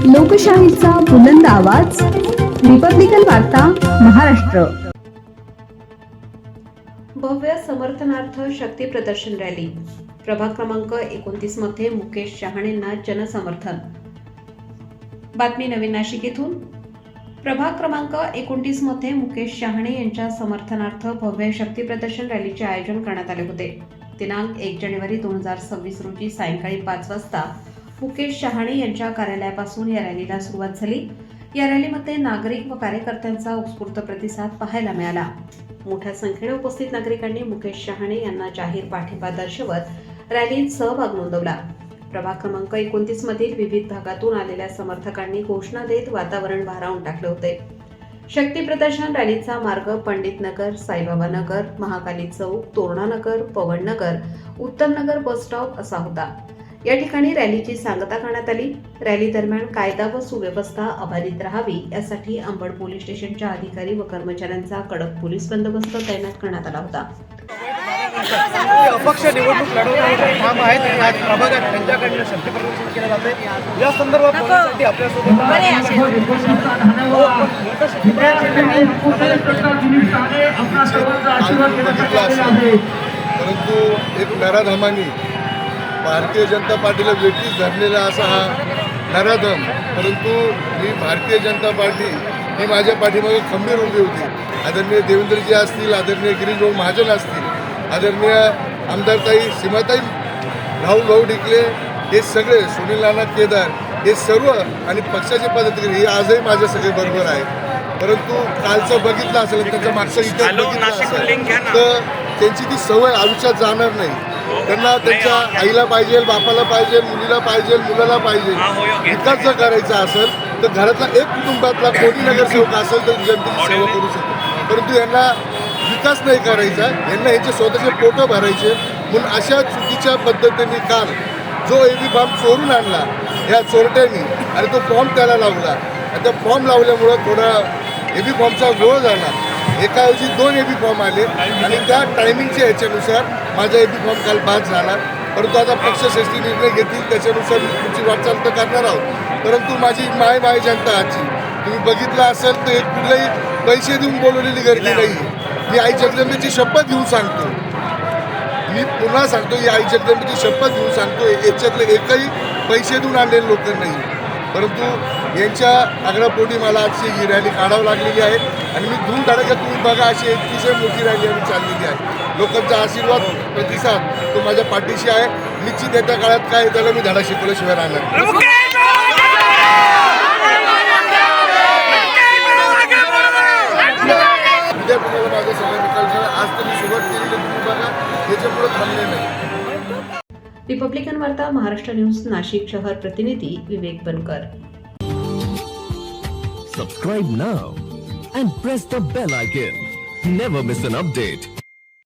लोकशाहीचा बुलंद आवाज, रिपब्लिकन वार्ता महाराष्ट्र. भव्य समर्थनार्थ शक्ती प्रदर्शन रॅली. प्रभाग क्रमांक 29 मध्ये मुकेश चहाणेंना जनसमर्थन. बातमी नवीन नाशिक येथून. प्रभाग क्रमांक 29 मध्ये मुकेश चहाणे यांच्या समर्थनार्थ भव्य शक्ती प्रदर्शन रॅलीचे आयोजन करण्यात आले होते. दिनांक 1 जानेवारी 2026 रोजी सायंकाळी 5 वाजता मुकेश चहाणे यांच्या कार्यालयापासून या रॅलीला सुरुवात झाली. या रॅलीमध्ये नागरिक व कार्यकर्त्यांचा उत्स्फूर्त प्रतिसाद पाहायला मिळाला. मोठ्या संख्येने उपस्थित नागरिकांनी मुकेश चहाणे यांना जाहीर पाठिंबा दर्शवत रॅलीत सहभाग नोंदवला. प्रभाग क्रमांक 29 मधील विविध भागातून आलेल्या समर्थकांनी घोषणा देत वातावरण भारावून टाकले होते. शक्ती प्रदर्शन रॅलीचा मार्ग पंडित नगर, साईबाबा नगर, महाकाली चौक, तोरणा नगर, पवन नगर, उत्तम नगर बस स्टॉप असा होता. या ठिकाणी रॅलीची सांगता करण्यात आली. रॅली दरम्यान कायदा व सुव्यवस्था अबाधित राहावी यासाठी अंबड पोलीस स्टेशनच्या अधिकारी व कर्मचाऱ्यांचा कडक पोलीस बंदोबस्त तैनात करण्यात आला होता. अपक्ष निवडणूक लढवण्याचे काम आहेत आणि आज प्रभागात त्यांच्याकडून शक्ती प्रदर्शन केले जाते. या संदर्भात बोलण्यासाठी आपल्यासोबत परंतु एक नराधमानी भारतीय जनता पार्टीला वेठीस धरलेला असा हा नराधम, परंतु ही भारतीय जनता पार्टी ही माझ्या पाठीमागे खंबीर उभी होती. आदरणीय देवेंद्रजी असतील, आदरणीय गिरीशभाऊ महाजन असतील, आदरणीय आमदारताई सीमाताई, राहुल भाऊ डिकले, हे सगळे, सुनील नाना केदार, हे सर्व आणि पक्षाचे पदाधिकारी हे आजही माझ्या सगळे बरोबर आहेत. परंतु कालचं बघितलं असेल, त्याच्या मागचा इतिहास बघितला असेल तर त्यांची ती सवय आयुष्यात जाणार नाही. त्यांना त्यांच्या आईला पाहिजे, बापाला पाहिजे, मुलीला पाहिजे, मुलाला पाहिजे. विकास जर करायचा असेल तर घरातला एक कुटुंबातला कोणी नगरसेवक असेल तर जनतेची सेवा करू शकतो. परंतु यांना विकास नाही करायचा, यांना यांचे स्वतःचे पोटं भरायचे. म्हणून अशा चुकीच्या पद्धतीने काल जो एबी फॉर्म चोरून आणला या चोरट्यांनी आणि तो फॉर्म त्याला लावला आणि त्या फॉर्म लावल्यामुळं थोडा एबी फॉर्मचा गोळ झाला. एकाऐवजी 2 एबी फॉर्म आले आणि त्या टायमिंगच्या ह्याच्यानुसार माझा एबी फॉर्म काल बाद झाला. परंतु आता पक्षश्रेष्ठी निर्णय घेतील त्याच्यानुसार मी पुढची वाटचाल तर करणार आहोत. परंतु माझी माय जनता आजची तुम्ही बघितलं असेल तर एक कुठल्याही पैसे देऊन बोलवलेली गर्दी नाही. मी आई जगदंबेची शपथ घेऊन सांगतो, मी पुन्हा सांगतो, ही आई जगदंबेची शपथ घेऊन सांगतो, याच्यातले एकही पैसे देऊन आणलेले लोक नाही. परंतु यांच्या आग्रहापोटी मला आजची ही रॅली काढावी लागलेली आहे आणि मी धूमधडाक्यात तुम्ही बघा अशी अतिशय मोठी रॅली आम्ही चाललेली आहे. लोकांचा आशीर्वाद, प्रतिसाद तो माझ्या पाठीशी आहे. निश्चित येत्या काळात काय त्याला मी धडा शिकवल्याशिवाय राहणार. उद्या तुम्हाला माझं सगळं निकाल झाला. आज तुम्ही सुरुवात केली तर तुम्ही बघा, याच्या पुढे थांबले नाही. रिपब्लिकन वार्ता महाराष्ट्र न्यूज नाशिक शहर प्रतिनिधी विवेक बनकर. Subscribe now and press the bell icon. Never miss an update.